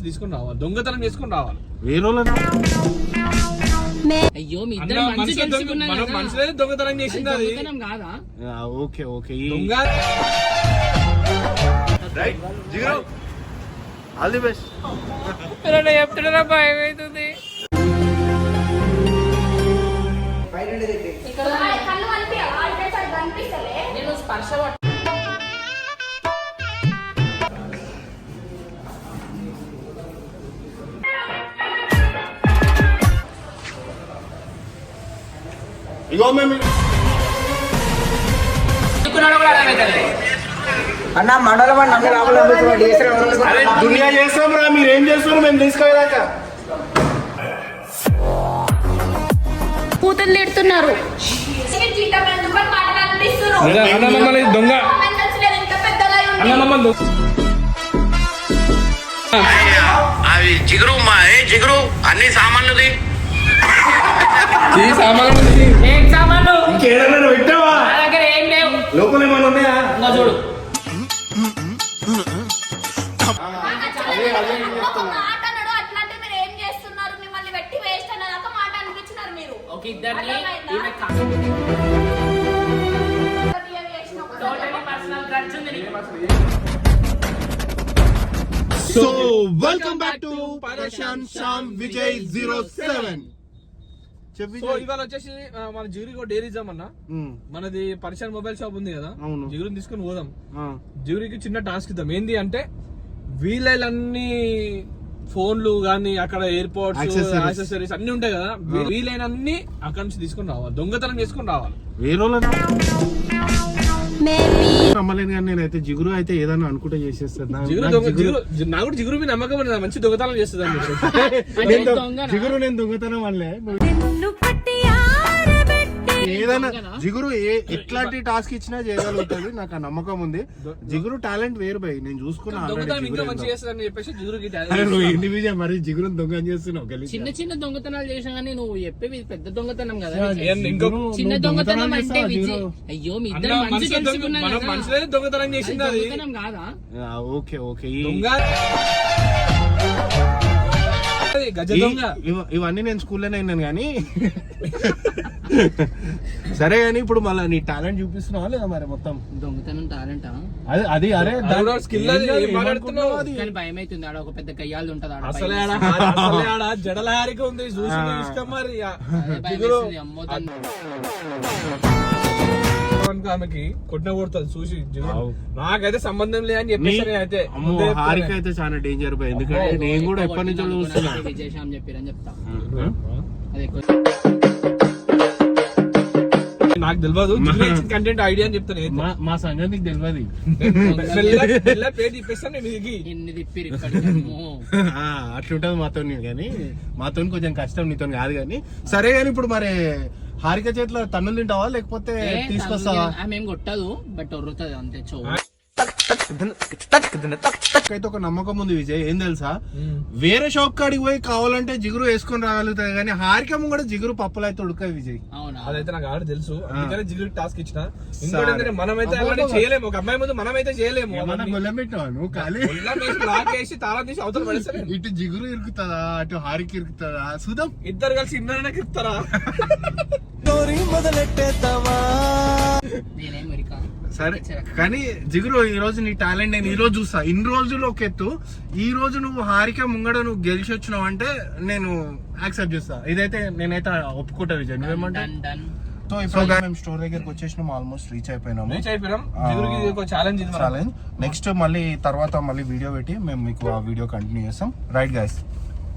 తీసుకొని రావాలి, దొంగతనం చేసుకొని రావాలి. అయ్యో మీ ఇద్దరు మంచి తెలుసుకున్నాం కదా, మనుషులే దొంగతనం చేసింది, అది దొంగతనం కాదా? ఓకే ఓకే దొంగ. రైట్ జిగరు, ఆల్ ది బెస్ట్. చెప్తున్నా భయం అవుతుంది. నేను స్పర్శ ఇగో మేము అన్న మండలం దునియా చేస్తాం రా, మీరు ఏం చేస్తారు మేము తీసుకోదాకా. కూతురు తిడుతున్నారు. దొంగ అవి జిగురు మా జిగురు అన్ని సామాన్లుది సామాన్లు ఇంకేదన్నా పెట్టావా? నా దగ్గర ఏం లేవు. లోపల ఏమైనా ఉన్నాయా? చూడు ఒక ఇద్దరిని సో వెల్కమ్ బ్యాక్ టు పరేషాన్ శ్యామ్ విజయ్ 07. సో ఇవాళ వచ్చేసి మన జిగురికి డైరీ ఇద్దాం అన్న. మనది పరిశాన్ మొబైల్ షాప్ ఉంది కదా, జిగురిని తీసుకొని పోదాం. జిగురికి చిన్న టాస్క్ ఇద్దాం. ఏంది అంటే వీలైనన్ని ఫోన్లు గానీ, అక్కడ ఎయిర్పోర్ట్స్ యాక్సెసరీస్ అన్ని ఉంటాయి కదా, వీలైనన్ని అక్కడ నుంచి తీసుకొని రావాలి, దొంగతనం చేసుకొని రావాలి. నమ్మలేను కానీ నేనైతే జిగురు అయితే ఏదన్నా అనుకుంటే చేసేస్తాను. నాకు కూడా జిగురు మీద నమ్మకం ఉంది, మంచి దొంగతనం చేస్తుంది. జిగురు నేను దొంగతనం వల్లే ఏదైనా జిగురు ఎట్లాంటి టాస్క్ ఇచ్చినా చేయగలుగుతుంది, నాకు ఆ నమ్మకం ఉంది. జిగురు టాలెంట్ వేరు బై, నేను చూసుకున్నా. ఇండివిజువల్ మరి జిగురు దొంగ చేస్తున్నావు. చిన్న చిన్న దొంగతనాలు చేసినా కానీ నువ్వు చెప్పేది పెద్ద దొంగతనం కదా. చిన్న దొంగతనం అంటే విజయ్. అయ్యో మీ ఇద్దరు మంచి తెలుసుకున్నాం కదా, మనుషులే దొంగతనం చేసింది, అది దొంగతనం కాదా? ఓకే ఓకే ఇవన్నీ నేను స్కూల్లోనే అయినాను కానీ సరే. కానీ ఇప్పుడు మళ్ళీ నీ టాలెంట్ చూపిస్తున్నావా లేదా మరి? మొత్తం దొంగతనం టాలెంట్ అది అరే కానీ భయం అవుతుంది. ఆడ ఒక పెద్ద కయ్యాలు ఉంటది, జడల హారిక ఉంది, చూసి ఇష్టం మరి. ఆమెకి కొట్టిన కొడుతుంది చూసి, నాకైతే సంబంధం లేదని చెప్పేసి అయితే హారిక అయితే చాలా డేంజర్ పోయి, ఎందుకంటే నేను కూడా ఎప్పటి నుంచో చూస్తున్నా. విజయశామ్ చెప్పారని చెప్తా. నాకు తెలియదు కంటెంట్ ఐడియా అని చెప్తాను. మా సంగతి నీకు తెలియదు. అట్లుంటది మాతో, కానీ మాతో కొంచెం కష్టం, నీతో కాదు కానీ. సరే కానీ ఇప్పుడు మరి హారిక చేతిలో తన్నులు తింటావా లేకపోతే తీసుకొస్తావా? ఆమెం కొట్టదు, బట్ ఒర్రుతుంది అంతే. అయితే ఒక నమ్మకం ఉంది విజయ్, ఏం తెలుసా, వేరే షాప్ కాడికి పోయి కావాలంటే జిగురు వేసుకొని రాగలుగుతాయి కానీ హారిక కూడా జిగురు పప్పులు అయితే ఉడకదు విజయ్. అదైతే నాకు ఆడ తెలుసు, అందుకనే జిగురు టాస్క్ ఇచ్చిన. ఇంకోటి మనమైతే అలాంటి చేయలేము, ఒక అమ్మాయి ముందు మనమైతే చేయలేము. గొల్లం పెట్టావు ఖాళీ వేసి తాళం తీసి అవతల పడేస్తారు. ఇటు జిగురు ఇరుకుతుందా అటు హారిక ఇరుకుతుందా చూద్దాం. ఇద్దరు కలిసి ఇన్నరనే ఇరుకుతారా? సరే కానీ జిగురు ఈ రోజు నీ టాలెంట్ నేను ఈ రోజు చూస్తా. ఇన్ని రోజులు ఒక ఎత్తు, ఈ రోజు నువ్వు హారిక ముంగడ నువ్వు గెలిచి వచ్చినావు అంటే నేను యాక్సెప్ట్ చేస్తా. ఇదైతే నేనైతే ఒప్పుకుంటా విజయ్, నువ్వేమంటావు? సో మేము స్టోర్ దగ్గరకు వచ్చేసినాం, ఆల్మోస్ట్ రీచ్ అయిపోయినాము. ఛాలెంజ్. నెక్స్ట్ మళ్ళీ తర్వాత మళ్ళీ వీడియో పెట్టి మేము మీకు ఆ వీడియో కంటిన్యూ చేస్తాం. Right guys,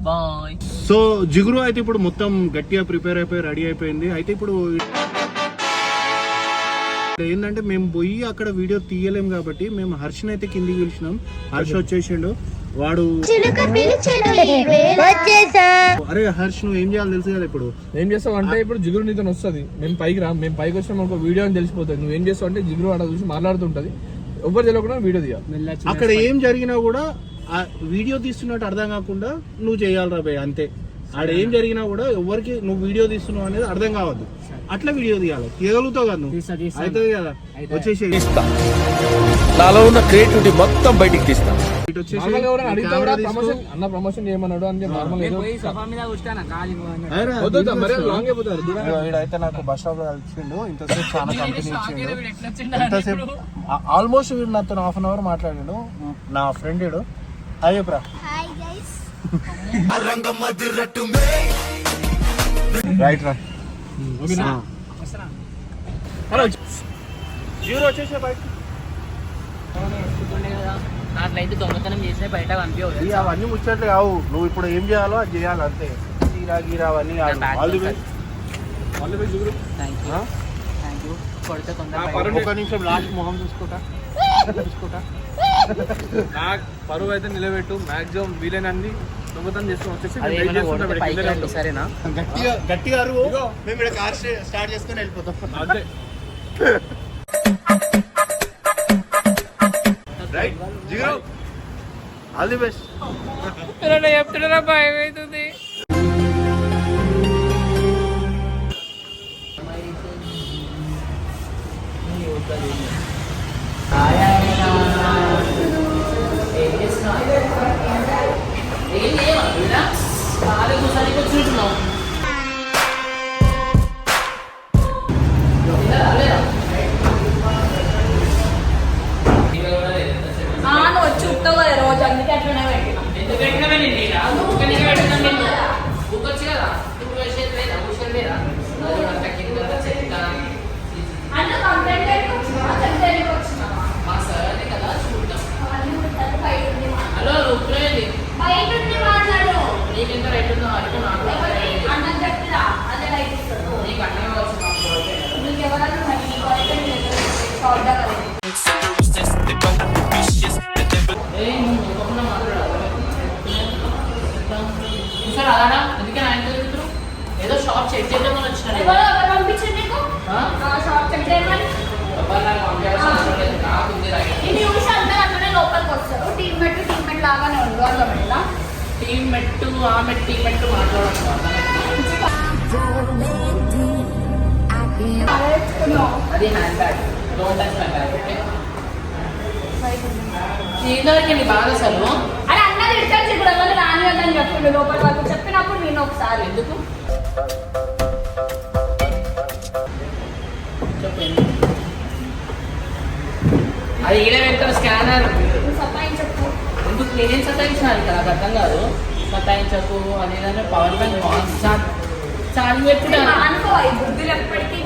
bye. సో జిగురు అయితే ఇప్పుడు మొత్తం గట్టిగా ప్రిపేర్ అయిపోయి రెడీ అయిపోయింది. అయితే ఇప్పుడు ఏంటంటే మేము పోయి అక్కడ వీడియో తీయలేం కాబట్టి మేము హర్షని అయితే కిందికి పిలిచినాం. హర్ష వచ్చేసిండు, వాడు అరే హర్ష్ నువ్వు ఏం చేయాలి తెలుసు కదా. ఇప్పుడు ఏం చేస్తావు అంటే, ఇప్పుడు జిగురు నీతో వస్తుంది, మేము పైకి వచ్చినా మనకు వీడియో అని తెలిసిపోతుంది. నువ్వు ఏం చేస్తావు అంటే, జిగురు అక్కడ చూసి మాట్లాడుతుంటది, ఎవ్వరు తెలియకుండా వీడియో తీయాలి. అక్కడ ఏం జరిగినా కూడా ఆ వీడియో తీస్తున్నట్టు అర్థం కాకుండా నువ్వు చేయాలి రా అంతే. ఆడ ఏం జరిగినా కూడా ఎవరికి నువ్వు వీడియో తీస్తున్నావు అనేది అర్థం కావద్దు, అట్లా వీడియో తీయాలి. తీయగలుగుతావు కదా నువ్వు, అవుతుంది కదా. వచ్చేసి నాలో ఉన్న క్రియేటివిటీ మొత్తం బయటికి తీస్తా. ఇటు వచ్చేసి నార్మల్ ఎవరైనా అడిగితే కెమెరా కూడా తీసుకో. ప్రమోషన్ అన్న ప్రమోషన్ చేయమన్నాడు అని నార్మల్ ఏదో అయ్యరా, వద్దు మరి లాంగ్ అయిపోతారు ఇదిగో ఈడైతే నాకు బస్ స్టాప్ లో కలిసిండు. ఇంతసేపు చాలా కంపెనీ ఇచ్చిండు. ఇంతసేపు ఆల్మోస్ట్ వీడు నాతో హాఫ్ అన్ అవర్ మాట్లాడాడు. నా ఫ్రెండ్ వీడు. హాయ్ చెప్పరా. Hi guys. రైట్ రా. ఓకేనా జీరో వచ్చేసే బయట. నాట్లయితే దొంగతనం చేసే బయట పంపించవు. అవన్నీ ముచ్చట్లు కావు. నువ్వు ఇప్పుడు ఏం చేయాలో అది చేయాలి అంతే. గీరా గీరా అవన్నీ all the best. Thank you కొడితే ఒక నిమిషం లాస్ట్ మొహం చూసుకుంటా. నాకు పరువు అయితే నిలబెట్టు. మాక్సిమం వీలైనంది దొంగతనం చేసుకుని వచ్చేసి సరేనా? గట్టిగా గట్టిగా అరువు. మేము ఇక్కడ కార్ స్టార్ట్ చేసుకొని వెళ్ళిపోతాం. అదే right zero. All the best. చెప్తున్నా భయం అవుతుంది. చూస్తున్నావు నువ్వు వచ్చి ఉంటావు కదా రోజు, అందుకే అట్లనే పెట్టినా. ఎందుకు పెట్టినా నేను బుక్ వచ్చి కదా ఇప్పుడు వేసేది లేదా విషయం లేదా అంటే కంప్లైంట్ వచ్చినా చెప్తే వచ్చినా మా సార్ కదా చూద్దాం. బయట ఉంది హలో ఉప్పులేండి బయట ఉంది మాట్లాడు. నీకు ఎంత రైట్ ఉందో అడుగు నాకు అన్నం చెప్తురా, అదే రైట్ ఇస్తాడు. నీకు అన్నీ వచ్చిన నీకు ఎవరైనా మరి నీకు అయితే నీ దగ్గర షార్ట్ గా కలిగి సార్ అలానా ఎందుకే ఆయన తిరుగుతారు? ఏదో షాప్ చెక్ చేద్దామని వచ్చిన ఎవరు పంపించారు నీకు షాప్ చెక్ చేయమని? ఇది చూసి అందరూ అట్లనే లోపలికి వస్తారు. టీమ్మేట్ లాగానే ఉండదు అర్థమైందా? టీమ్ మెట్టు ఆమె టీమ్ మెట్టు మాట్లాడడం అది hand bag. Don't touch my bag. Okay ఇంతవరకు నీ బాగా అసలు అని అన్నది ఇట్టాను ఇప్పుడు ఎవరు రానివద్దని చెప్పిండు లోపల వరకు. చెప్పినప్పుడు నేను ఒకసారి ఎందుకు అది ఈడ పెడతారు స్కానర్. నువ్వు సతాయించకు. ఎందుకు నేనేం సతాయించాలి కదా నాకు అర్థం కాదు. సతాయించకు అదేదైనా పవర్ బ్యాంక్ ఛార్జింగ్ పెట్టుకుంటా అనుకో ఈ బుద్ధులు ఎప్పటికీ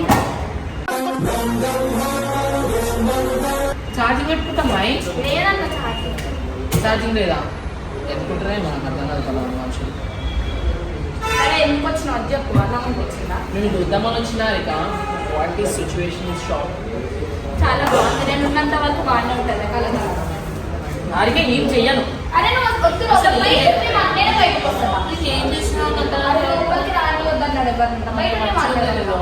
ఛార్జింగ్ పెట్టుకుంటాం మై లేదన్న ఛార్జింగ్. ఛార్జింగ్ లేదా ఎత్తుకుంటారే మనకు అర్థం కాదు కదా మనుషులు. అరే ఎందుకు వచ్చినావు అది చెప్పు. అన్నమ్మకి వచ్చిందా? నేను చూద్దామని వచ్చినా ఇక what is situation is shock. చాలా బాగుంది. నేను ఉన్నంత వరకు బాగానే ఉంటుంది కలగా. దానికే ఏం చెయ్యను. అరే నువ్వు వద్దు నేనే బయటకు వస్తాను. నీకు ఏం చేసినావు అరే లోపలికి రానివద్దన్నాడు ఎవరినంట. బయట మాట్లాడలేదు.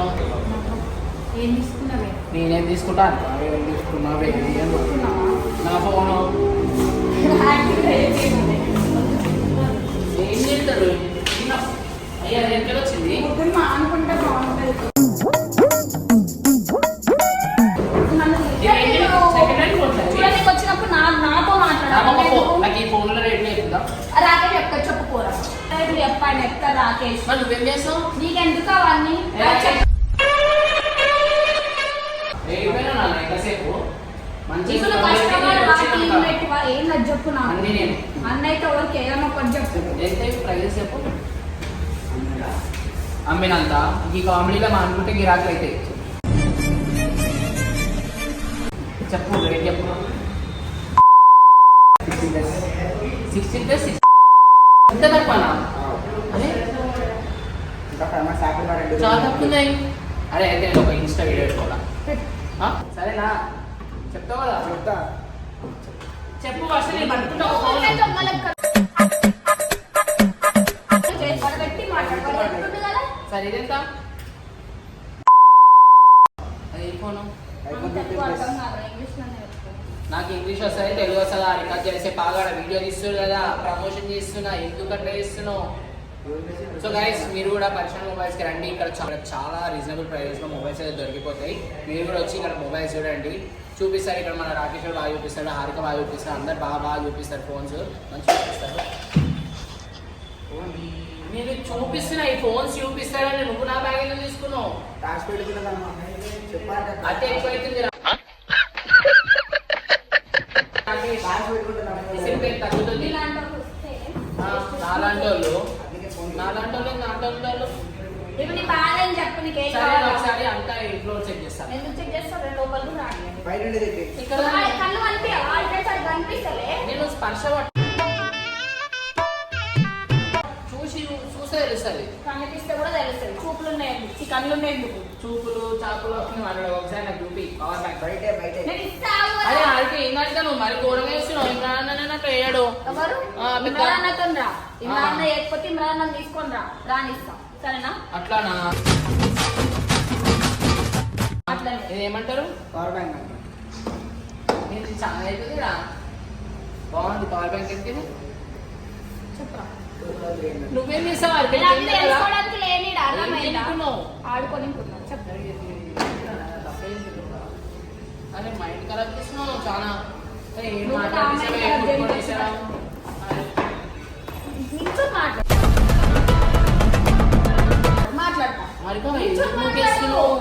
ఏం తీసుకున్నావే? నేనేం తీసుకుంటా ఏం తీసుకున్నావే నా ఫోను ఏం చేస్తారు అయ్యా ఎక్కడ వచ్చింది అనుకుంటే బాగుంటుంది. చూడడానికి వచ్చినప్పుడు నాతో మాట్లాడాలి. నాకు ఈ ఫోన్లో రేట్ చెప్తుందా రాకేష్ ఎక్కడ చెప్పుకోరా చెప్పండి ఎక్కడ రాకేష్. మరి నువ్వేం చేస్తావు? నీకెందుకు అవన్నీ? అయిపోయినా నా ఎంతసేపు ఇప్పుడు కస్టమర్ ఏం నచ్చి చెప్పు నాకు. అన్ని నేను అన్న అయితే ఎవరికి ఏదైనా ఒకటి చెప్పు. ఎంత ప్రైజెస్ చెప్పు. అమ్మినంత ఈ కామెడీగా మా అనుకుంటే గిరాకులు అయితే చెప్పు రేట్ చెప్పు. 60 ఎంత తక్కువనా? అదే చాలా తక్కువ. అరే అయితే నేను ఒక ఇన్స్టా వీడియో పెట్టుకోవాలా? సరేనా చెప్తావు కదా చెప్తా చెప్పు. అసలు నేను పట్టుకుంటావు పెట్టి మాట్లాడుతుంది కదా. సరే ఇదెంత? అది ఏ ఫోను? నాకు ఇంగ్లీష్ వస్తుంది తెలుగు వస్తుందా? రికార్డ్ చేసే పాగాడ వీడియో తీస్తున్నారు కదా ప్రమోషన్ చేస్తున్నా ఎందుకు అట్లా చేస్తున్నావు? సో గైస్ మీరు కూడా పరిశ్రమ మొబైల్స్కి రండి. ఇక్కడ చాలా రీజనబుల్ ప్రైజెస్లో మొబైల్స్ అయితే దొరికిపోతాయి. మీరు కూడా వచ్చి ఇక్కడ మొబైల్స్ చూడండి, చూపిస్తారు. ఇక్కడ మన రాకేష్ బాగా చూపిస్తాడు, హారిక బాగా చూపిస్తారు, అందరు బాగా చూపిస్తారు. ఫోన్స్ మంచిగా చూపిస్తారు. మీరు చూపిస్తున్న ఈ ఫోన్స్ చూపిస్తారని నువ్వు నా బ్యాగ్ ఎందుకు తీసుకున్నావు? అంటే ఎక్కువైతుంది తగ్గుతుంది. నాలాంటి వాళ్ళు ఇప్పుడు నీ బాగా అని చెప్పు, నీకు ఏం సరే కావాలో. ఒకసారి అంతా ఫ్లోర్ చెక్ చేస్తాను. ఎందుకు చెక్ చేస్తావు? రెండు లోపలికి రాని ఇక్కడ కళ్ళు కనిపించవా? ఆల్రెడీ అది కనిపిస్తలే. నేను స్పర్శ చూసే తెలుస్తుంది. కనిపిస్తే కూడా తెలుస్తుంది. చూపులు ఉన్నాయి, కళ్ళు ఉన్నాయి. ఎందుకు చూపులు చాపులు మాట్లాడు. ఒకసారి నాకు చూపి పవర్ బ్యాంక్. నేను ఇస్తావు కదా. అదే ఆడికి ఏం కడతా నువ్వు మరి ఘోరంగా వేస్తున్నావు. ఇమ్రాన్ అన్న నాకు వేయడు. ఎవరు? ఇమ్రాన్ అన్నతో రా. ఇమ్రాన్ అన్న లేకపోతే ఇమ్రాన్ అన్న తీసుకొని రానిస్తా, సరేనా? అట్లానా? అట్లనే ఇది ఏమంటారు? Power bank. ఇది చాలా అవుతుంది రా. బాగుంది పవర్ బ్యాంక్. ఎత్తి చెప్పరా. నువ్వేం చేస్తావు? నేను అది తెలుసుకోవడానికి లేనిడా, అర్థమైందా? అనుకున్నావు ఆడుకొని చెప్పు. అరే మైండ్ ఖరాబ్ చేస్తున్నావు చాలా. ఏం నువ్వు నా మాట్లాడేసావు? mind ఏం ఖరాబ్ కొట్టుకొనేసావు? నీతో మాట్లాడతా. మరి నువ్వుకేస్తున్నావు.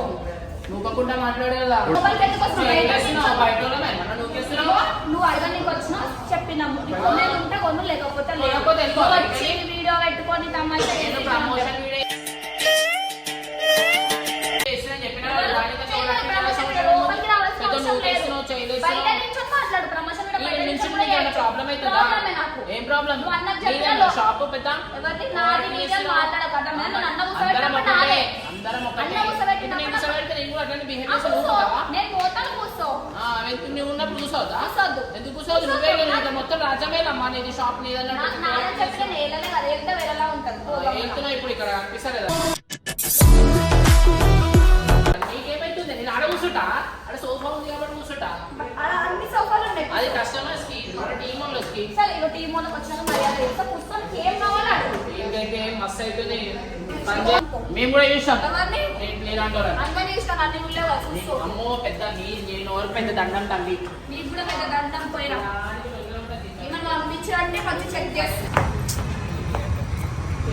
నువ్వకుండా మాట్లాడే కదా. మొబైల్ పెట్టుకొస్తున్నావు. ఏం చేస్తున్నావు? బయట వాళ్ళమే ఏమన్నా నువ్వుకేస్తున్నావు? నువ్వు అడగడానికి వచ్చినా చెప్పినాము. నేను ఉంటే కొను, లేకపోతే లేదు. లేకపోతే ఎందుకు? నువ్వు వచ్చి వీడియో పెట్టుకొని తమాషా నేను చేసి ప్రమోషన్ వీడియో చేసినా చెప్పినా కదా, దానికి తోడు అట్లా సంవత్సరం లోపలికి రావాల్సిన ఏదో అవసరం నువ్వు లేదు. చేస్తున్నావు, చేయలేదు. బయట నించొని మాట్లాడు. ప్రమోషన్ వీడియో బయట ఈ నుంచి నించొని నీకు ఏమైనా చేయొచ్చు. ప్రాబ్లం అవుతుందా? ప్రాబ్లమే నాకు. ఏం ప్రాబ్లం? నువ్వు అన్నకు నీదేనా చెప్పినా షాపు పెద్ద? ఎవరిది? నాది వీడియో మాట్లాడకట. నేను అన్న అందరం కూర్చోబెట్టినప్పుడు ఒకటే. నాదే. అందరం ఒకటే. అన్న ఇప్పుడు కూర్చోబెట్టినప్పుడు నేను కూర్చోబెడితే నేను కూడా అట్లాంటి బిహేవ్ చేస్తే కూర్చో. ఊరుకుంటావా? నేను పోతాను, కూర్చో. నువ్వు ఉన్నప్పుడు చూసావుదా? కూర్చోద్దు. ఎందుకు కూర్చోదు? నువ్వే ఇంకా మొత్తం రాజ్యమేనమ్మా నీది. షాప్ నీదన్నట్టు నాన్న చెప్పిన నేలనే కదా, ఎంత వేరేలా ఉంటుంది. వెళ్తున్నావు ఇప్పుడు ఇక్కడ అనిపిస్తుంది కదా. నీకేమైతుంది? నేను ఆడ కూర్చుంటా, ఆడ సోఫా ఉంది కాబట్టి కూర్చుంటా. అలా అన్ని సౌకర్యాలు ఉన్నాయి. అది కస్టమర్స్ కి, మన టీమ్ వాళ్ళకి. సరే ఇగో టీం వాళ్ళకి వచ్చినాక మర్యాద చేస్తా. కూర్చొని ఏం కావాలో అడుగు. ఇంకైతే మస్తు అవుతుంది. మేము కూడా చూసాం. ఎవరిని? నీలాంటి వాళ్ళని. అందరినీ ఇష్టం, అన్ని ఉండేవా చూసుకో. అమ్మో పెద్ద నేను ఎవరు పెద్ద దండం తల్లి. నీకు కూడా పెద్ద దండం పోయినా ఏమన్నా పంపించారంటే కొంచెం చెక్ చేస్తా.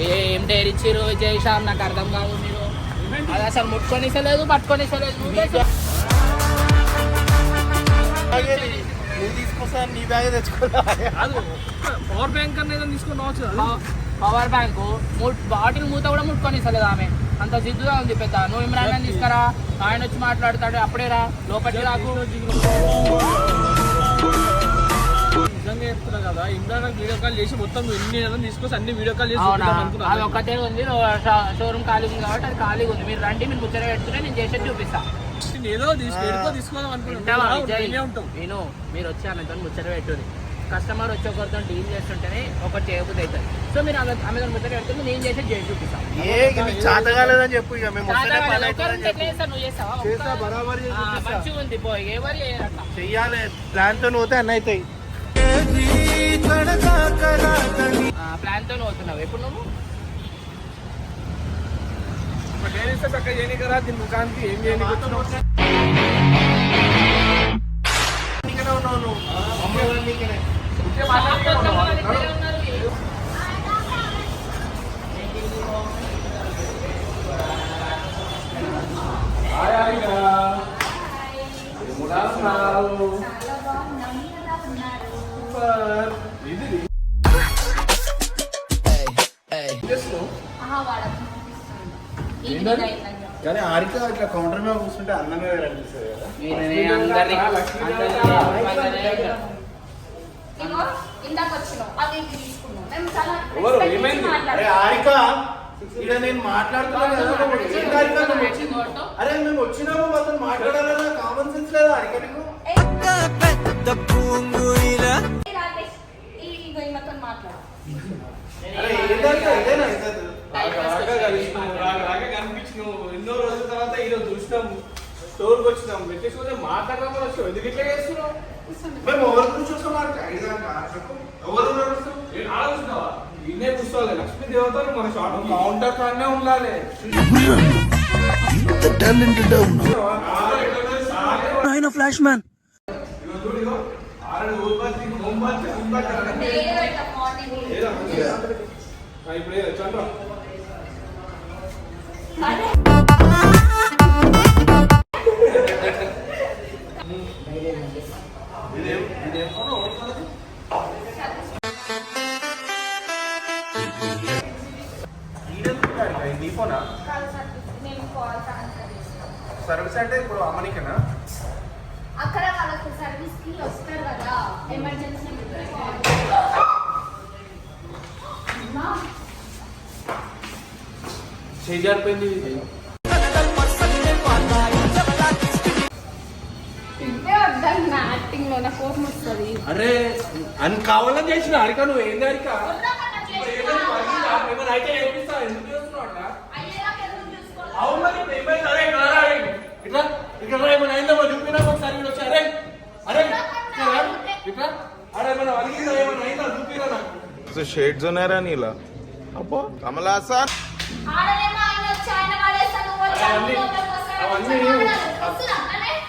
ఏం డైరీ ఇచ్చిర్రు జైషాం, నాకు అర్థం కాదు. మీరు అది అసలు ముట్టుకొనిసలేదు, పట్టుకొనిసలేదు. నువ్వు తీసుకొస్తా, నీ బ్యాగ్ తెచ్చుకోవాలి. అది పవర్ బ్యాంక్ అనేది తీసుకొని రావచ్చు కదా. పవర్ బ్యాంక్ బాటిల్ మూత కూడా ముట్టుకొనిసలేదు ఆమె. అంత జిద్దుగా ఉంది పెద్ద. నువ్వు ఇమ్రాన్ తీసుకురా, ఆయన వచ్చి మాట్లాడతాడు. అప్పుడే రా, లోపలికి రాకు. నిజంగా చెప్తున్నా కదా, ఇమ్రాన్ వీడియో కాల్ చేసి మొత్తం ఎన్ని తీసుకొచ్చి అన్ని వీడియో కాల్ చేసి అవునా? అనుకున్నా. అది ఒక్కటే ఉంది. షోరూమ్ ఖాళీగా ఉంది కాబట్టి అది ఖాళీగా ఉంది. మీరు రండి, మీరు ముచ్చట పెట్టుకునే నేను చేసేది చూపిస్తా. ఏదో తీసుకోదాం వింటావా విజయ్? అనుకున్నాను. నేను మీరు వచ్చి ఆమెతో ముచ్చట పెట్టుని. కస్టమర్ వచ్చి ఒకరితో డీల్ చేస్తుంటేనే ఒకటి చేయబుద్ధి అవుతుంది. సో మీరు ఆమెతో ముచ్చట పెట్టుకుని నేను చేసేది చేసి చూపిస్తాను. చేత కాలేదని చెప్పు. ఇక మేము వస్తేనే పని ఒకరు అవుతుందని ఉంటే చెప్పు. చేస్తా, నువ్వు చేస్తావా? చేస్తా, బరాబర్ చేసి చూపిస్తా. మంచిగా ఉంది పోయి ఎవరు చేయరట్లా. చెయ్యాలి. ప్లాన్ తో పోతే అన్నీ అవుతాయి. ప్లాన్ తో పోతున్నావు ఎప్పుడు నువ్వు? నేనిస్తే చక్కగా చేయనీకరా దీని ముఖానికి ఏం చేయనీకి వచ్చినావు? నీకనే ఉన్నావు నువ్వు. మమ్మల్ని కూడా నీకనే. ఇంకే మాట్లాడుతున్నావు. ఇక్కడే ఉన్నారు వీళ్ళు. హాయ్ హారిక. ఎలా ఉన్నావు? చాలా బాగున్నాం. మీరు ఎలా ఉన్నారు? సూపర్. ఇది ఏం చేస్తున్నావు? ఆహా, వాడకు. ఏంటది? కానీ హారిక ఇట్లా కౌంటర్ మీద కూర్చుంటే అందంగా అనిపిస్తుంది కదా. ఇగో ఇందాక వచ్చినావు, అవి ఇవి తీసుకున్నావు. మేము చాలా ఎవరు? respect ఇచ్చి ఏమైంది? అరే మాట్లాడుతున్నాం. హారిక, ఇక్కడ నేను మాట్లాడుతున్నాను కదా. ఏం హారిక నువ్వు? అరే మేము వచ్చినాము, అతను మాట్లాడాలన్నా కామన్ సెన్స్ లేదా హారిక నీకు? ఏ రాకేష్, ఇగో ఈమెతో మాట్లాడు. అరే ఏంటంటే ఇదేనా ఇద్దరు? రాగా కనిపించినావు. ఎన్నో రోజుల తర్వాత ఈరోజు చూసినాము, స్టోర్కి వచ్చినాం, పెట్టేసుకుంటే మాట్లాడడం వచ్చావు. ఎందుకు ఇట్లా చేస్తున్నావు? మేము ఎవరి గురించి వస్తాం హారిక? ఇదాకా చెప్పు. ఎవరు ఉన్నారు? ఆలోచిస్తున్నావా? ఇన్నే కూర్చోవాలి లక్ష్మీ దేవతలు మన షాప్ కౌంటర్ కాడనే ఉండాలి. ఇప్పుడు చంద్ర సర్వీస్ అంటే ఇప్పుడు అమ్మనికనా? అక్కడ వాళ్ళకు సర్వీస్ కి వస్తారు కదా ఎమర్జెన్సీ చేజారిపోయింది. యాక్టింగ్ లో నా కోపం వస్తుంది. అరే అని కావాలని చేసిన అరిక నువ్వు ఏంది అరిక? అవును మరి ఇప్పుడు ఏమైంది? అరే ఇట్లా రా, ఇట్లా ఇక్కడ రా, ఏమైనా అయిందా? మరి చూపినా ఒకసారి వీడు వచ్చి అరే అరే ఇట్లా రా, ఇట్లా అరే ఏమైనా అలిగిందా? ఏమైనా అయిందా? చూపిరా నాకు. షేడ్స్ ఉన్నారా నీలా? అబ్బో కమలా సార్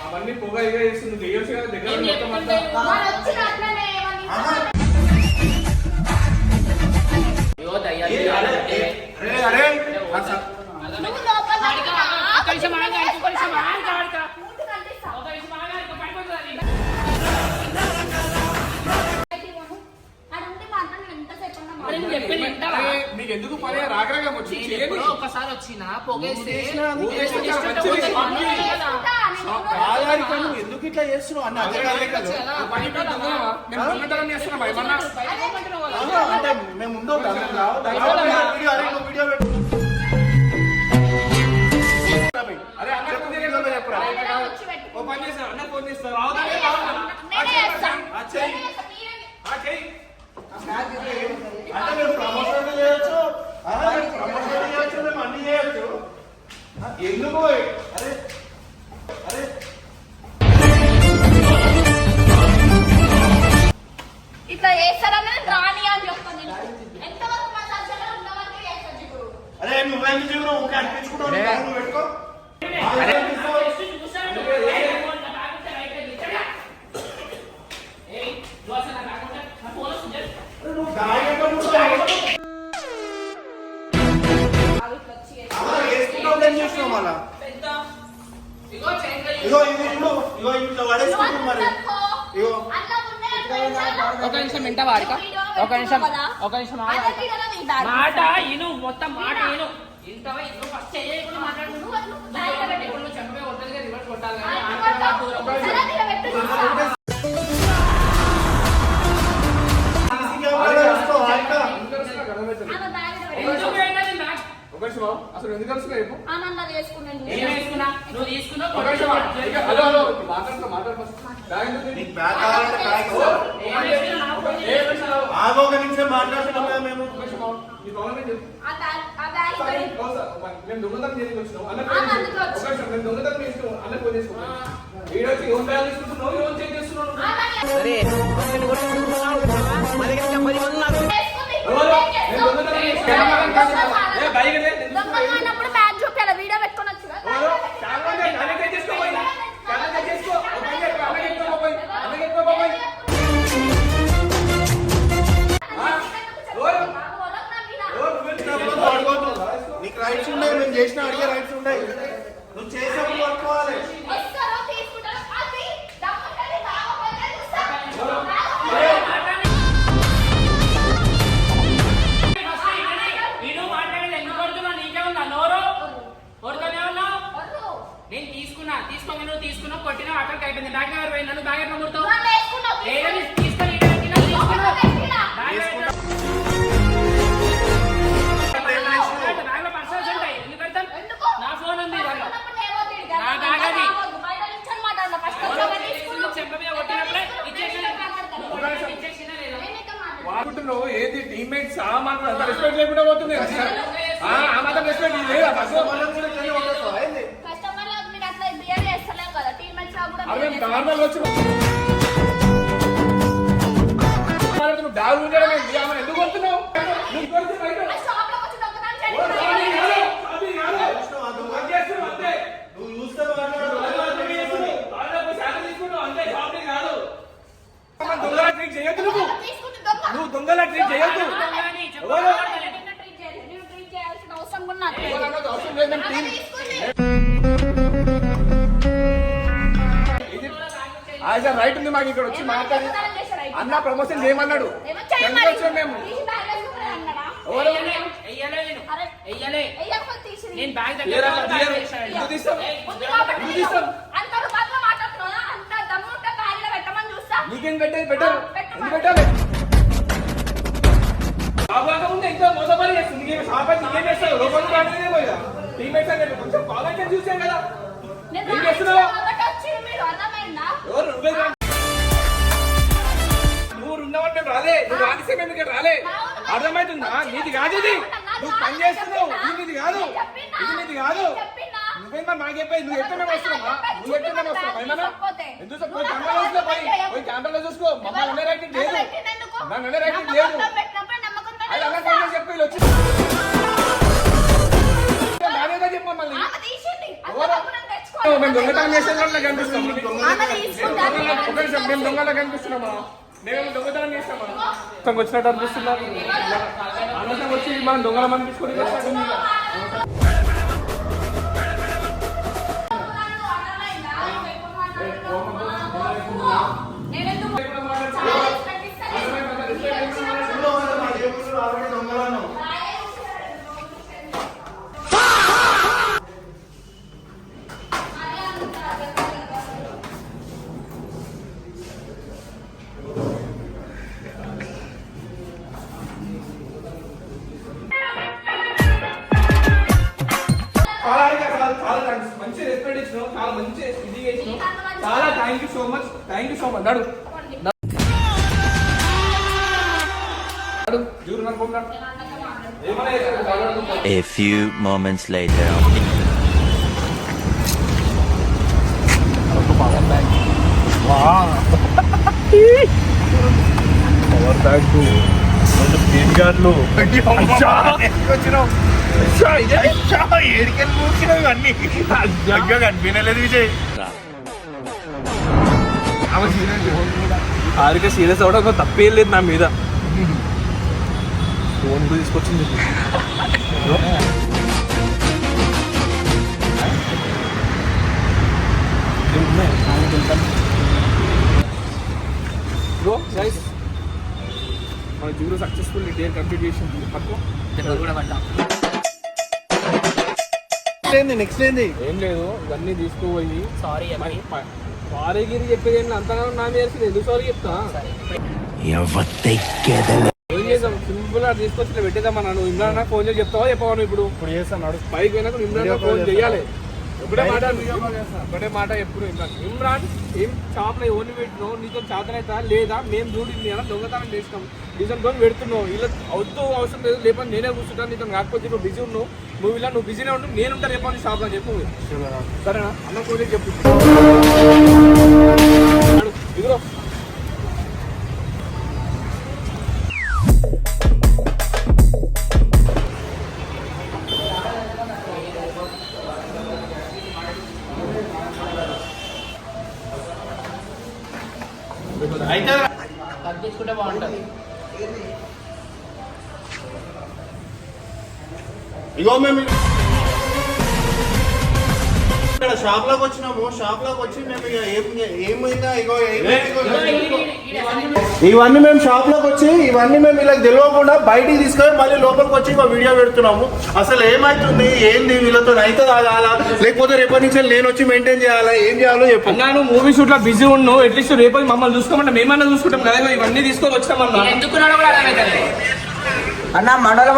అవన్నీ పొగ ఇక చేస్తుంది చేయొచ్చు కదా దగ్గర మొత్తం అంతా. అయ్యో దయ్యాలు. అరే అరే మీకు ఎందుకు పని రాగరగా వచ్చి ఒకసారి వచ్చిన పొగేస్తే నువ్వు ఎందుకు ఇట్లా చేస్తున్నావు అన్న? అదే అంటే మేము ఉండవు వీడియో పెట్టు. అరే ఓ పని చేస్తా అన్న ఫోన్ చేస్తారు అంటే మేము ప్రమోషన్ చేయొచ్చు, ప్రమోషన్ చేయొచ్చు, మేము అన్ని చేయొచ్చు. ఎందుకు? అరే అరే ఇట్లా చేస్తారని రాని అని చెప్తాను నేను. ఎంతవరకు మా సంచలనం ఉన్నవరకు చేస్తాను ఇప్పుడు. అరే నువ్వేంటి జీవనం ఊరికే అనిపించుకుంటావు? నువ్వు పెట్టుకో. ఒక నిమిషం వింటా వారిక, ఒక నిమిషం మాట ఇను, మొత్తం మాట ఇను. ఇంతవా ఇంట్లో ఫస్ట్ చేయకుండా మాట్లాడుకుంటూ చెప్పే ఉంటుంది రివర్స్ కొట్టాలి అసలు ఎందుకు కలుసుకున్నా చెప్పు. నువ్వు తీసుకున్నావు ఒక నిమిషం మాట్లాడుతున్నాం మేము. మేము దొంగతనం చేయడానికి వచ్చినాం మేము దొంగతనం చేస్తున్నాం అన్న ఫోన్ చేసుకున్నాం. వీడొచ్చి ఏం బ్యాగ్ తీసుకుంటున్నావు, ఏం చేంజ్ చేస్తున్నావు? బ్యాగ్ చూపాలి వీడియో పెట్టుకొని వచ్చు నీకు రైట్స్ ఉన్నాయి, మేము చేసిన అడిగే రైట్స్ ఉన్నాయి. నువ్వు చేసినప్పుడు పట్టుకోవాలి. నేను తీసుకోగా నువ్వు తీసుకున్నావు, కొట్టినా అక్కడికి అయిపోయింది. బ్యాగ్ ఎవరు పోయింది? నన్ను బ్యాగ్ ఎట్లా కొడతావు? తీసుకొని బ్యాగ్ లో పర్సనల్స్ ఉంటాయి. ఎందుకు పెడతాను? నా ఫోన్ ఉంది దాంట్లో. నా బ్యాగ్ అది చెంప మీద కొట్టినప్పుడే ఇచ్చేసిన లేదా? వాడుకుంటున్నావు ఏంది టీమ్మేట్స్ ఆ మాత్రం అంత రెస్పెక్ట్ లేకుండా పోతుంది. ఆ మాత్రం రెస్పెక్ట్ లేదా? నార్మల్ వచ్చి బ్యాగ్ ఉండడం ఎందుకు వస్తున్నావు? లేదు మేము టీం యాజ్ రైట్ ఉంది మాకు ఇక్కడ వచ్చి మాట్లాడి అన్న ప్రమోషన్ చేయమన్నాడు మేము నీకేం పెట్టేది బెటర్ ఎందుకు పెట్టాలి బాగా ఉంటే ఇంకా మోసపడి చేస్తుంది నీకేం షాప్ అయితే నీకేం చేస్తావు లోపలికి రావట్లేదే పోయా టీమేట్స్ అనేది కొంచెం కావాలంటే చూసాం కదా ఏం చేస్తున్నావు ఎవరు నువ్వు ఉన్నవాడు మేము రాలే నువ్వు రానిసే మేము ఇక్కడ రాలే అర్థమవుతుందా నీది కాదు ఇది నువ్వు పని చేస్తున్నావు ఇది కాదు ఇది కాదు నువ్వేమో మాకు చెప్పేది నువ్వు ఎక్కడ మేము వస్తున్నామా నువ్వు ఎక్కడ మేము వస్తున్నామా ఏమన్నా ఎందుకు కెమెరాలో చూసుకో మమ్మల్ని అనే రైటింగ్ లేదు నన్ను అనే రైటింగ్ లేదు అది అలా కాదు చెప్పి వచ్చి బాగా చెప్పు మమ్మల్ని మేము దొంగతనం చేసేలా కనిపిస్తాం ఒక నిమిషం మేము దొంగలా కనిపిస్తున్నామా మేము దొంగతనం చేస్తామా వచ్చినట్టు అనిపిస్తున్నా అనవసరం వచ్చి మనం దొంగలం అనిపించుకొని మంచి రెస్పెక్ట్ ఇచ్చినావు చాలా మంచి ఇది చేసినావు చాలా థ్యాంక్ యూ సో మచ్ నడు A few moments later. Power bank screen గార్డ్లు ఏడికెళ్ళి కూర్చున్నావు అన్ని దగ్గర కనిపించలేదు విజయ్ ఆరిక సీరియస్ అవడం తప్పేం లేదు నా మీద ఫోన్ తీసుకొచ్చింది బ్రో గైస్ మన జీరో సక్సెస్ఫుల్ డే కంప్లీట్ చేసింది పట్టుకో నెక్స్ట్ ఏంది ఏం లేదు ఇవన్నీ తీసుకుపోయి సారీ సారీగిరి చెప్పేది ఏంటి అంతగా నా మీద ఎందుకు సారీ చెప్తా ఏం చేద్దాం సింపుల్ గా తీసుకొచ్చి పెట్టేద్దామన్నా నువ్వు ఇమ్రాన్ నాకు ఫోన్ చేసి చెప్తావా చెప్పవా ఇప్పుడు చేస్తాను పైకి పోయినాక ఇమ్రాన్ నాకు ఫోన్ చేయాలి ఒకటే మాట ఎప్పుడు ఇమ్రాన్ ఏం షాప్ లో ఓన్లీ పెట్టినావు నీతో చేతనైతా లేదా మేము చూడింది అలా దొంగతనం చేసినాం నీతో పెడుతున్నావు ఇలా అవుతూ అవసరం లేదు లేకపోతే నేనే కూర్చుంటాను నీతో కాకపోతే నువ్వు బిజీ ఉన్నావు నువ్వు ఇలా నువ్వు బిజీనే ఉంటు నేను ఉంటాను రేపు షాప్ లో చెప్పు సరేనా అన్న ఫోన్ చెప్పు ఇదిగో తగ్గించుకుంటే బాగుంటుంది ఇగో మేము ఇక్కడ షాప్ లోకి వచ్చినాము షాప్ లోకి వచ్చి మేము ఏమైందా ఇగో ఇవన్నీ మేము షాప్ లోకి వచ్చి ఇవన్నీ మేము వీళ్ళకి తెలియకుండా బయటికి తీసుకొని మళ్ళీ లోపలికి వచ్చి ఇంకో వీడియో పెడుతున్నాము అసలు ఏమైతుంది ఏంది వీళ్ళతో అయితే తాగాలా లేకపోతే రేపటి నుంచి నేను వచ్చి మెయింటైన్ చేయాలా ఏం చేయాలో చెప్పు అన్నాను మూవీ షూట్ లో బిజీ ఉన్నావు అట్లీస్ట్ రేపు మమ్మల్ని చూసుకోమంటే మేమన్నా చూసుకుంటాం కదా ఇవన్నీ తీసుకొని వచ్చామన్నా ఎందుకున్నాడో కూడా అర్థమవుతుంది అన్న మండలం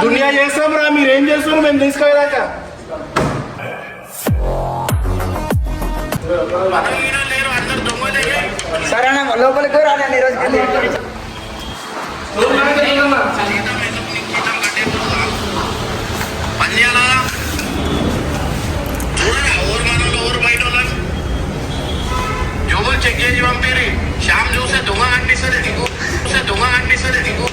దునియా చేస్తాం రా మీరు ఏం చేస్తున్నారు మేము తీసుకోలేక సరే అన్న లోపలికి రానండి ఈరోజు జోబులు చెక్ చేసి పంపిరి శ్యామ్ చూసే దొంగ కనిపిస్తుంది నీకు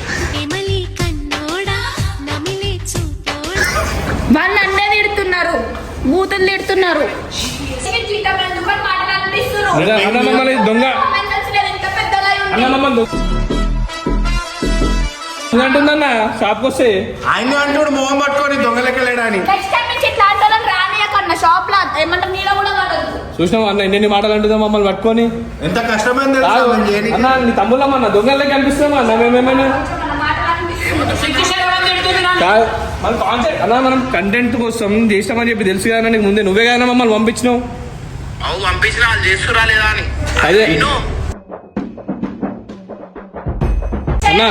వాళ్ళు అన్నే తిడుతున్నారు బూతులు తిడుతున్నారు అన్న మమ్మల్ని దొంగ అన్న మమ్మల్ని అంటుందన్న షాప్కి వస్తే ఆయన అంటాడు మొహం పట్టుకొని దొంగలెక్కలేడని. నెక్స్ట్ టైం నుంచి ఇట్లా అంటారని రానియకన్నా షాప్ లా ఏమంటారు నీళ్ళ కూడా వాడద్దు. చూసినావు అన్న ఎన్ని మాటలు అంటుందా మమ్మల్ని పట్టుకొని. ఎంత కష్టమైంది తెలుసా కాదు మేము చేయనీకి? అన్న నీ తమ్ముళ్ళమ్మన్న దొంగలకి అనిపిస్తామా అన్న మేమేమైనా మన మాటలు కాదు మన కాన్సెప్ట్ అన్న మనం కంటెంట్ కోసం చేస్తామని చెప్పి తెలుసు కదా నీకు ముందే నువ్వే కదా మమ్మల్ని పంపించినావు. అవు పంపించిన వాళ్ళు చేసుకురా లేదా అని అదే విను. అన్న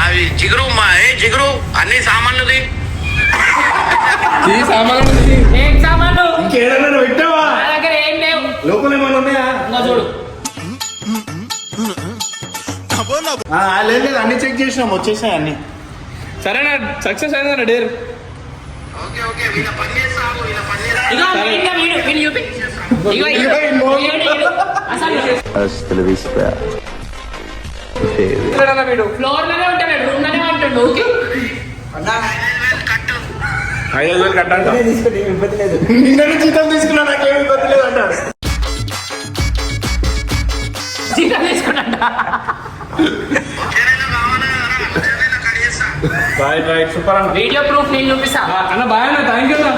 అవి జిగురు జిగురు అన్ని సామాన్లుది ఈ సామాన్లు ఉంది. ఏం సామాన్లు ఇంకేడన్నా పెట్టావా? నా దగ్గర ఏం లేవు. లోపల ఏమైనా ఉన్నాయా? ఇంకా చూడు లేదు అన్ని చెక్ చేసినాం, వచ్చేసాయి అన్ని. సరేనా సక్సెస్ అయిందన్న డేర్. ఓకే ఓకే వీళ్ళ పని చేస్తావు వీళ్ళ పని చేస్తా. ఇగో ఇంకా వీడు చూపి. ఇగో వీడు. అసలు Hasta la vista. Baby. అన్న వీడు ఫ్లోర్ లోనే ఉంటాడు, రూమ్ లోనే ఉంటాడు. ఓకే కట్టు 5,000 కట్టాలి. తీసుకుంటే ఏం ఇబ్బంది లేదు. నిన్న జీతం తీసుకున్నా నాకేమి ఇబ్బంది లేదు అంటారు. జీతం తీసుకున్నాడు. వచ్చేనైనా కావాలా వచ్చేనైనా కట్ చేస్తా. రైట్ సూపర్ అన్న. వీడియో ప్రూఫ్ నేను చూపిస్తా. అన్న బాయ్ అన్న థ్యాంక్ యూ అన్న.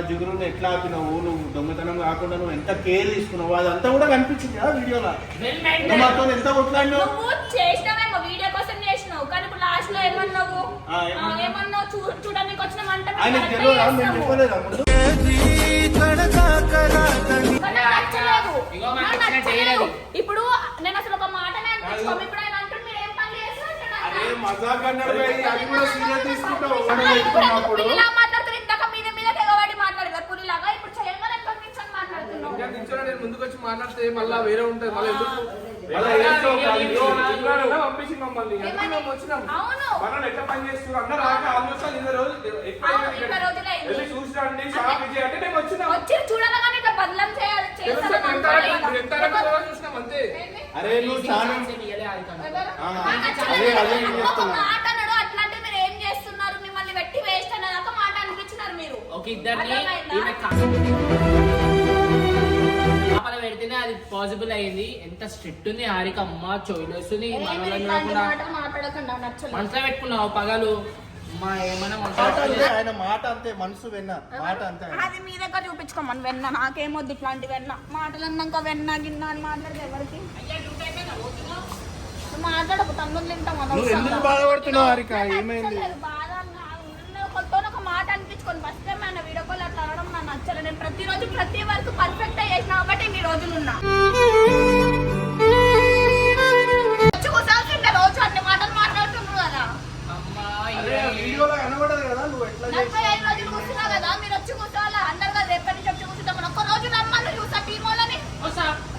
జిగురుని ఎట్లా ఆపినావు నువ్వు, దొంగతనం కాకుండా నువ్వు ఎంత కేర్ తీసుకున్నావు అదంతా కూడా కనిపించింది కదా వీడియోలో. నువ్వు మాతో ఎంత కొట్లాడినావు. నువ్వు చేసినావేమో వీడియో కోసం చేసినావు కానీ ఇప్పుడు లాస్ట్ లో ఏమన్నావు ఏమన్నావు చూడడానికి వచ్చిన మంట ఆయనకు తెలియదా మేము చెప్పలేదా ముందు? ఇగో మాకు నచ్చిన చేయలేదు. ఇప్పుడు నేను అసలు ఒక మాటనే అనిపించుకోము. ఇప్పుడు ఆయన అంటుంది మీరు ఏం పని అరే చేస్తున్నారు మజాక్ అన్నాడు భయ్, అది కూడా సీరియస్ తీసుకుంటావు మాట్లాడుతున్నప్పుడు. పులిలా మాట్లాడుతున్నారు ఇందాక మీద మీద తెగబడి మాట్లాడతారు పులిలాగా ఇప్పుడు చేయమని పంపించని మాట్లాడుతున్నావు ఇంకా నిల్చోని నేను ముందుకు వచ్చి మాట్లాడితే మళ్ళీ వేరే ఉంటుంది మళ్ళీ ఎందుకు మళ్ళా ఏడ్చావు కాదు. పంపించి మమ్మల్ని ఏమని? మేము వచ్చినాం అవును మనం ఎట్లా పని చేస్తున్నారు అందరూ రాక ఆల్మోస్ట్ 20 రోజులు ఎక్కువ అవును, 20 రోజులే అయింది. వెళ్ళి చూసిరండి షాప్ విజయ్ అంటే మేము వచ్చినాం వచ్చి చూడాలని ఇట్లా బదలం చేయాలి తెలుసా? చేస్తామని ఎంత అనుకోలేదు. ఎంత రకాలుగా చూసినాం అంతే. ఏంది? అరే నువ్వు చాలా ఎవరు? ఆ, నాకు అదే నచ్చలేదు. అదే నేను ఒక చెప్తున్నా. మాట అన్నాడు అట్లాంటి మీరు ఏం చేస్తున్నారు మిమ్మల్ని పెట్టి వేస్ట్ అనేదాకా మాట అనిపించినారు మీరు ఒక ఇద్దరిని అర్థమైందా? ఈమె కాపల పెడితేనే అది పాసిబుల్ అయింది. ఎంత స్ట్రిక్ట్ ఉంది హారిక అమ్మ చోయిలు వస్తుంది ఏ, మీరు ఇట్లాంటి మాటలు మాట్లాడకండి నాకు నచ్చలేదు. మనసులో పెట్టుకున్నావు పగలు మా ఏమైనా మనసులో మాట అంతే, పెట్టుకున్నావా? ఆయన మాట అంతే, మనసు వెన్న మాట అంతే. అది మీ దగ్గర చూపించుకోమని వెన్న నాకేమొద్దు ఇట్లాంటి వెన్న మాటలు అన్నాక వెన్న గిన్న అని మాట్లాడితే ఎవరికి నువ్వు మాట్లాడకు తన్నులు తింటాం నువ్వు ఎందుకు బాధపడుతున్నావు హారిక? ఏమైంది? బాధ కొత్త ఒక మాట అనిపించుకొని ఫస్ట్ టైం ఆయన వీడియో కాల్ అట్లా అనడం నాకు నచ్చలేదు. నేను ప్రతిరోజు ప్రతి వరకు పర్ఫెక్ట్ చేసిన కాబట్టి ఇన్ని రోజులు ఉన్నా వచ్చి కూర్చోవాల్సిందే రోజు అన్ని మాటలు మాట్లాడుతున్నావు కదా అమ్మా అరే, వీడియోలో కనబడదు కదా నువ్వు ఎట్లా 45 రోజులు కూర్చున్నావు కదా మీరు వచ్చి కూర్చోవాలా అందరు కదా రేపటి నుంచి వచ్చి కూర్చుంటాం ఒక్క రోజు రమ్మని చూసా టీం వాళ్ళని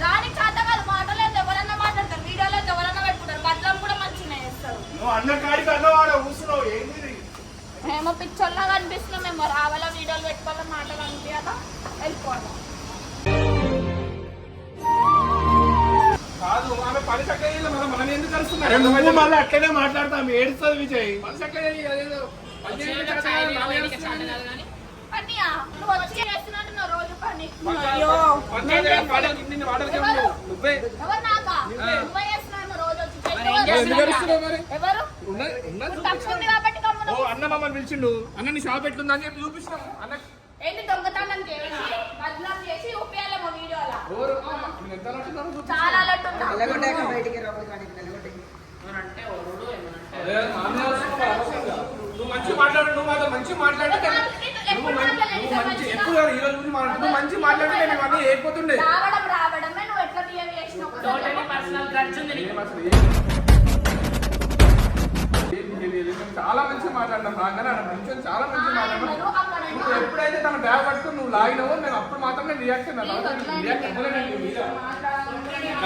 రాని చేత కాదు మాటలేదు ఎవరన్నా మాట్లాడతారు వీడియోలో ఎవరన్నా పెట్టుకుంటారు బద్దలం కూడా మంచిగా చేస్తారు నువ్వు అన్న కాడికి అన్నవాడ కూర్చున్నావు ఏంది ఇది? మేము పిచ్చోళ్ళగా కనిపిస్తున్నాం మేము రావాలా వీడియోలు పెట్టుకోవాలా మాటలు అనిపించాక వెళ్ళిపోవాలి కాదు ఆమె పని చక్కగా మనం ఎందుకు అరే కలుస్తున్నాం నువ్వు మళ్ళీ అట్లనే మాట్లాడతాం ఏడుస్తుంది విజయ్. పని చక్కగా అదేదో పని చేయడం చక్కగా నామే వస్తుంది. పనియా నువ్వు వచ్చి చేస్తున్నట్టు నా రోజు పని పని అయ్యో చేయడం వాడకి నిన్ను వాడకి ఎవరు? నువ్వే ఎవరు నాకా నువ్వే చేస్తున్నాను రోజు వచ్చి మరి ఏం చేసి ఎందుకు అరుస్తున్నావు మరి? ఎవరు ఉన్నది ఇప్పుడు తక్కువ ఉంది కాబట్టి గమ్మున ఓ అన్న మమ్మల్ని పిలిచిండు అన్న నీ షాప్ ఎట్లుందా అని చెప్పి చూపిస్తున్నాం అన్న ఏంటి దొంగతనం చేసి బదనాం చేసి ఉపయోగం వీడియోలా ఎవరు నేను ఎంత అంటున్నాను చూపి. చాలా అలట్టున్నా నిలగొట్టాక బయటికి రావాలి కానీ నిలగొట్టాక. అంటే ఒరుడు ఏమన్నా అదే నామే వస్తున్నావు అనవసరంగా. నువ్వు మంచి మాట్లాడు నువ్వు మాతో మంచి మాట్లాడితే నువ్వు మంచి ఎప్పుడు కాదు, ఈ రోజు గురించి మాట్లాడు నువ్వు మంచి మాట్లాడితే నేను ఇవన్నీ ఏకపోతుండే రావడమే నువ్వు ఎట్లా బిహేవ్ చేసినావు టోటలీ పర్సనల్ ఖర్చు ఉంది నీకు. చాలా మంచి మాట్లాడినాం రాగానే మంచి చాలా మంచి మాట్లాడినాం అక్కడ నువ్వు ఎప్పుడైతే తన బ్యాగ్ పట్టుకుని నువ్వు లాగినావో నేను అప్పుడు మాత్రం నేను రియాక్షన్ రియాక్ట్ అవ్వలేదు నీ మీద. మాట్లాడాలి